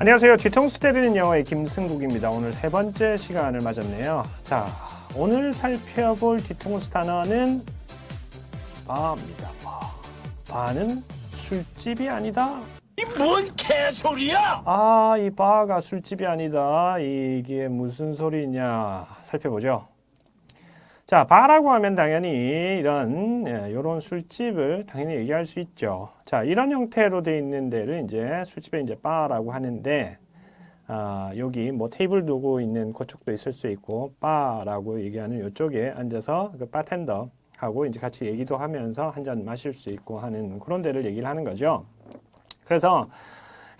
안녕하세요. 뒤통수 때리는 영어의 김승국입니다. 오늘 세 번째 시간을 맞았네요. 자, 오늘 살펴볼 뒤통수 단어는 바입니다. 바는 술집이 아니다. 이 뭔 개소리야! 이 바가 술집이 아니다. 이게 무슨 소리냐 살펴보죠. 자, 바라고 하면 당연히 이런 술집을 당연히 얘기할 수 있죠. 자, 이런 형태로 되어 있는 데를 이제 술집에 이제 바라고 하는데, 여기 뭐 테이블 두고 있는 그쪽도 있을 수 있고, 바라고 얘기하는 이쪽에 앉아서 그 바텐더하고 이제 같이 얘기도 하면서 한 잔 마실 수 있고 하는 그런 데를 얘기를 하는 거죠. 그래서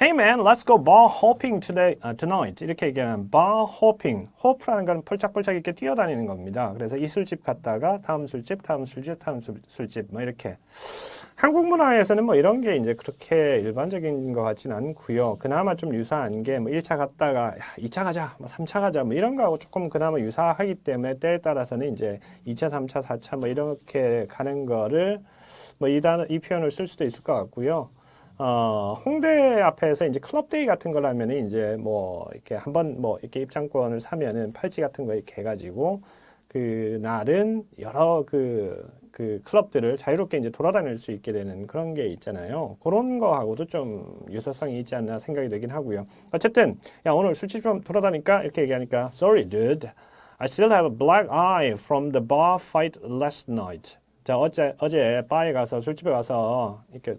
Hey man, let's go bar hopping tonight. 이렇게 얘기하면 bar hopping. hope라는 건 펄짝펄짝 이렇게 뛰어다니는 겁니다. 그래서 이 술집 갔다가 다음 술집, 다음 술집, 다음 술집 뭐 이렇게. 한국 문화에서는 뭐 이런 게 이제 그렇게 일반적인 것 같지는 않고요. 그나마 좀 유사한 게 뭐 1차 갔다가 2차 가자, 뭐 3차 가자 뭐 이런 거하고 조금 그나마 유사하기 때문에 때에 따라서는 이제 2차, 3차, 4차 뭐 이렇게 가는 거를 뭐 이 표현을 쓸 수도 있을 것 같고요. 홍대 앞에서 이제 클럽데이 같은 걸 하면은 이제 뭐 이렇게 한번 뭐 이렇게 입장권을 사면은 팔찌 같은 거 이렇게 해가지고 그 날은 여러 그 클럽들을 자유롭게 이제 돌아다닐 수 있게 되는 그런 게 있잖아요. 그런 거하고도 좀 유사성이 있지 않나 생각이 되긴 하고요. 어쨌든 야 오늘 술집 좀 돌아다니까 이렇게 얘기하니까 Sorry dude, I still have a black eye from the bar fight last night. 자 어제 바에 가서 술집에 가서 이렇게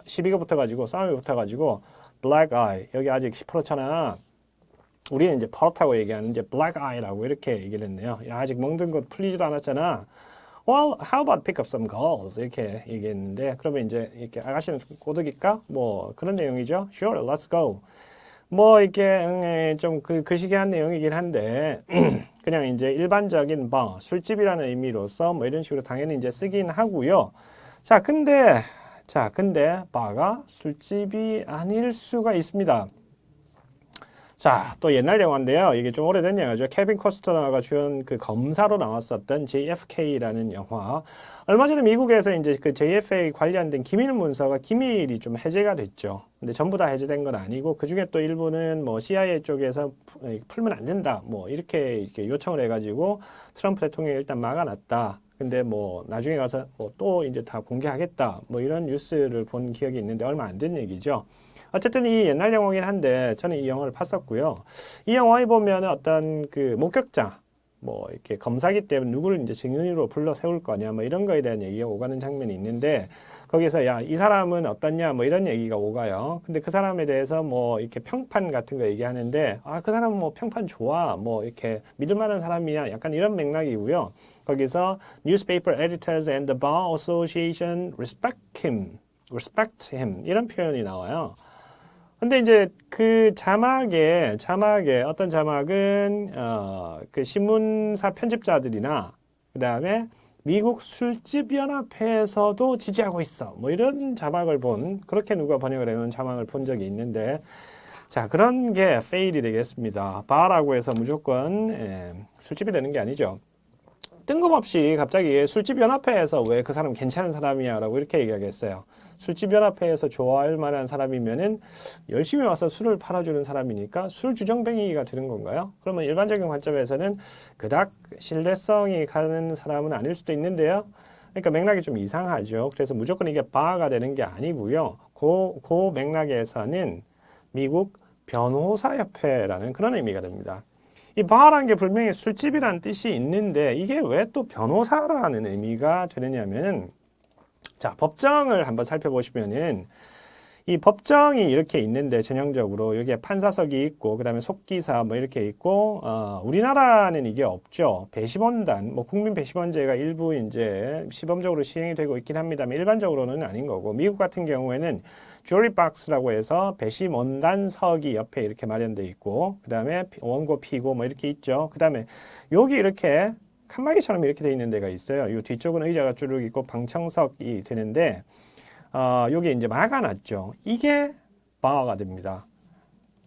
시비가 붙어가지고 싸움이 붙어가지고 black eye 여기 아직 시퍼렇잖아. 우리는 이제 퍼렇다고 얘기하는 이제 black eye라고 이렇게 얘기를 했네요. 야, 아직 멍든 것 풀리지도 않았잖아. Well, how about pick up some girls? 이렇게 얘기했는데 그러면 이제 이렇게 아가씨는 좀 꼬드길까? 뭐 그런 내용이죠. Sure, let's go. 뭐 이렇게 좀 그 시기한 내용이긴 한데 그냥 이제 일반적인 바 술집이라는 의미로서 뭐 이런 식으로 당연히 이제 쓰긴 하고요. 자, 근데 바가 술집이 아닐 수가 있습니다. 자, 또 옛날 영화인데요. 이게 좀 오래된 영화죠. 케빈 코스터너가 주연 그 검사로 나왔었던 JFK라는 영화. 얼마 전에 미국에서 이제 그 JFK 관련된 기밀 문서가 기밀이 좀 해제가 됐죠. 근데 전부 다 해제된 건 아니고 그 중에 또 일부는 뭐 CIA 쪽에서 풀면 안 된다. 뭐 이렇게 요청을 해가지고 트럼프 대통령이 일단 막아놨다. 근데 뭐 나중에 가서 뭐 또 이제 다 공개하겠다 뭐 이런 뉴스를 본 기억이 있는데 얼마 안 된 얘기죠. 어쨌든 이 옛날 영화긴 한데 저는 이 영화를 봤었고요. 이 영화에 보면 어떤 그 목격자 뭐 이렇게 검사기 때문에 누구를 이제 증인으로 불러 세울 거냐 뭐 이런 거에 대한 얘기가 오가는 장면이 있는데 거기서 야, 이 사람은 어떻냐 뭐 이런 얘기가 오가요. 근데 그 사람에 대해서 뭐 이렇게 평판 같은 거 얘기하는데 그 사람은 뭐 평판 좋아 뭐 이렇게 믿을 만한 사람이야 약간 이런 맥락이고요. 거기서 Newspaper Editors and the Bar Association respect him 이런 표현이 나와요. 근데 이제 그 자막에 어떤 자막은 그 신문사 편집자들이나 그 다음에 미국 술집 연합회에서도 지지하고 있어 뭐 이런 자막을 그렇게 누가 번역을 해놓은 자막을 본 적이 있는데 자 그런 게 페일이 되겠습니다. 바라고 해서 무조건 술집이 되는 게 아니죠. 뜬금없이 갑자기 술집 연합회에서 왜 그 사람 괜찮은 사람이야 라고 이렇게 얘기하겠어요. 술집 연합회에서 좋아할 만한 사람이면은 열심히 와서 술을 팔아주는 사람이니까 술 주정뱅이가 되는 건가요? 그러면 일반적인 관점에서는 그닥 신뢰성이 가는 사람은 아닐 수도 있는데요. 그러니까 맥락이 좀 이상하죠. 그래서 무조건 이게 바가 되는 게 아니고요. 그 맥락에서는 미국 변호사협회라는 그런 의미가 됩니다. 이 바라는 게 분명히 술집이라는 뜻이 있는데 이게 왜 또 변호사라는 의미가 되느냐면 자 법정을 한번 살펴보시면은 이 법정이 이렇게 있는데 전형적으로 여기에 판사석이 있고 그 다음에 속기사 뭐 이렇게 있고 우리나라는 이게 없죠. 배심원단 뭐 국민 배심원제가 일부 이제 시범적으로 시행이 되고 있긴 합니다만 일반적으로는 아닌 거고 미국 같은 경우에는 jury box라고 해서 배심원단석이 옆에 이렇게 마련돼 있고 그 다음에 원고 피고 뭐 이렇게 있죠. 그 다음에 여기 이렇게 칸막이처럼 이렇게 돼 있는 데가 있어요. 이 뒤쪽은 의자가 쭉 있고 방청석이 되는데 여기 이제 막아놨죠. 이게 바가 됩니다.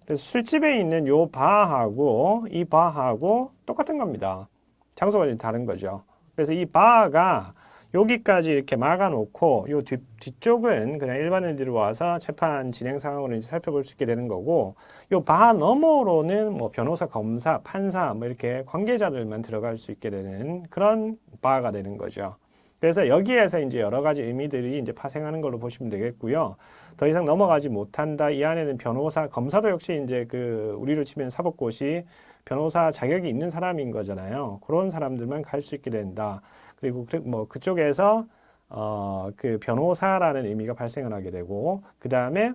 그래서 술집에 있는 요 바하고 이 바하고 똑같은 겁니다. 장소가 다른 거죠. 그래서 이 바가 여기까지 이렇게 막아놓고 요 뒤쪽은 그냥 일반인들이 와서 재판 진행 상황을 이제 살펴볼 수 있게 되는 거고, 요 바 너머로는 뭐 변호사, 검사, 판사 뭐 이렇게 관계자들만 들어갈 수 있게 되는 그런 바가 되는 거죠. 그래서 여기에서 이제 여러 가지 의미들이 이제 파생하는 걸로 보시면 되겠고요. 더 이상 넘어가지 못한다. 이 안에는 변호사, 검사도 역시 이제 그 우리로 치면 사법고시 변호사 자격이 있는 사람인 거잖아요. 그런 사람들만 갈 수 있게 된다. 그리고 뭐 그쪽에서 그 변호사라는 의미가 발생을 하게 되고, 그 다음에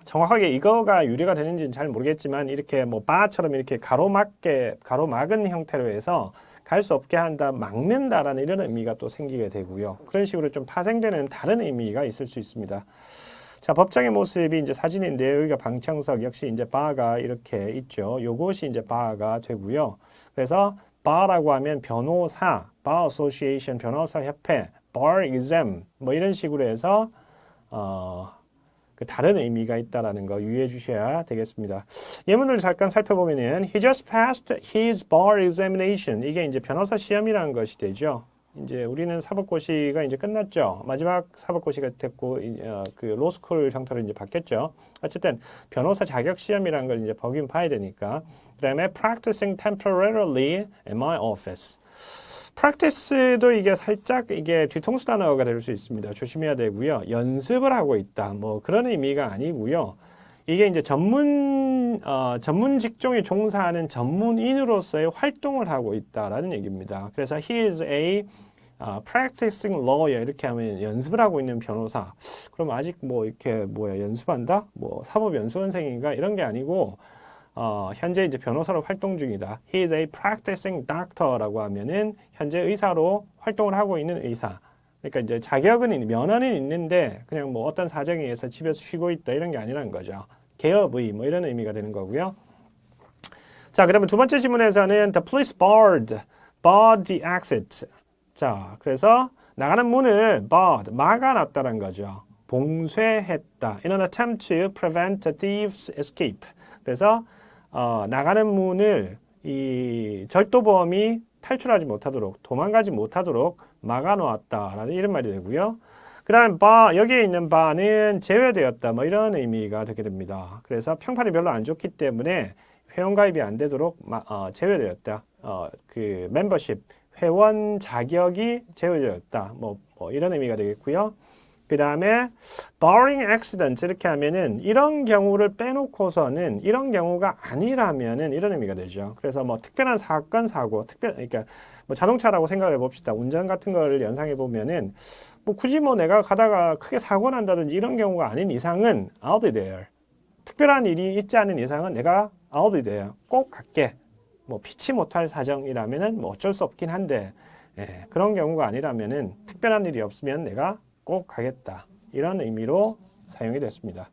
정확하게 이거가 유래가 되는지는 잘 모르겠지만 이렇게 뭐 바처럼 이렇게 가로막은 형태로 해서 갈 수 없게 한다, 막는다라는 이런 의미가 또 생기게 되고요. 그런 식으로 좀 파생되는 다른 의미가 있을 수 있습니다. 자, 법정의 모습이 이제 사진인데요. 여기가 방청석, 역시 이제 바가 이렇게 있죠. 요것이 이제 바가 되고요. 그래서 바라고 하면 변호사, bar association, 변호사 협회, bar exam 뭐 이런 식으로 해서 그 다른 의미가 있다라는 거 유의해 주셔야 되겠습니다. 예문을 잠깐 살펴보면은 he just passed his bar examination. 이게 이제 변호사 시험이라는 것이 되죠. 이제 우리는 사법고시가 이제 끝났죠. 마지막 사법고시가 됐고 그 로스쿨 형태로 이제 바뀌었죠. 어쨌든 변호사 자격 시험이라는 걸 이제 보긴 봐야 되니까. 그다음에 practicing temporarily in my office. practice도 이게 살짝 이게 뒤통수 단어가 될 수 있습니다. 조심해야 되고요. 연습을 하고 있다. 뭐 그런 의미가 아니고요. 이게 이제 전문 직종에 종사하는 전문인으로서의 활동을 하고 있다라는 얘기입니다. 그래서 he is a practicing lawyer 이렇게 하면 연습을 하고 있는 변호사. 그럼 아직 뭐 이렇게 연습한다? 뭐 사법연수원생인가 이런 게 아니고 현재 이제 변호사로 활동 중이다. He is a practicing doctor라고 하면은 현재 의사로 활동을 하고 있는 의사. 그러니까 이제 자격은 면허는 있는데 그냥 뭐 어떤 사정에 의해서 집에서 쉬고 있다 이런 게 아니라는 거죠. 개업의 뭐 이런 의미가 되는 거고요. 자, 그러면 두 번째 지문에서는 the police barred the exit. 자, 그래서 나가는 문을 barred, 막아놨다는 거죠. 봉쇄했다. In an attempt to prevent a thief's escape. 그래서 나가는 문을 이 절도범이 탈출하지 못하도록, 도망가지 못하도록 막아놓았다라는 이런 말이 되고요. 그 다음 여기에 있는 바는 제외되었다 뭐 이런 의미가 되게 됩니다. 그래서 평판이 별로 안 좋기 때문에 회원가입이 안 되도록 제외되었다. 그 멤버십, 회원 자격이 제외되었다. 뭐 이런 의미가 되겠고요. 그 다음에 barring accident 이렇게 하면은 이런 경우를 빼놓고서는 이런 경우가 아니라면은 이런 의미가 되죠. 그래서 뭐 특별한 사건 사고 그러니까 뭐 자동차라고 생각을 해봅시다. 운전 같은 걸 연상해 보면은 뭐 굳이 뭐 내가 가다가 크게 사고 난다든지 이런 경우가 아닌 이상은 I'll be there. 특별한 일이 있지 않은 이상은 내가 I'll be there. 꼭 갈게. 뭐 피치 못할 사정이라면은 뭐 어쩔 수 없긴 한데 그런 경우가 아니라면은 특별한 일이 없으면 내가 꼭 가겠다. 이런 의미로 사용이 됐습니다.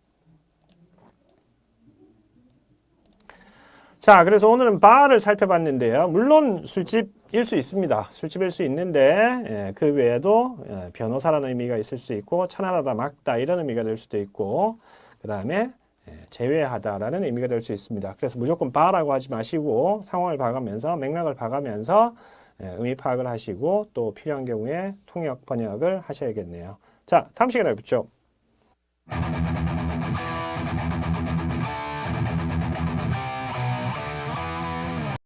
자, 그래서 오늘은 바를 살펴봤는데요. 물론 술집일 수 있습니다. 술집일 수 있는데 그 외에도 변호사라는 의미가 있을 수 있고 천하다 막다 이런 의미가 될 수도 있고 그 다음에 제외하다라는 의미가 될 수 있습니다. 그래서 무조건 바라고 하지 마시고 상황을 봐가면서 맥락을 봐가면서 의미 파악을 하시고 또 필요한 경우에 통역 번역을 하셔야겠네요. 자, 다음 시간에 뵙죠.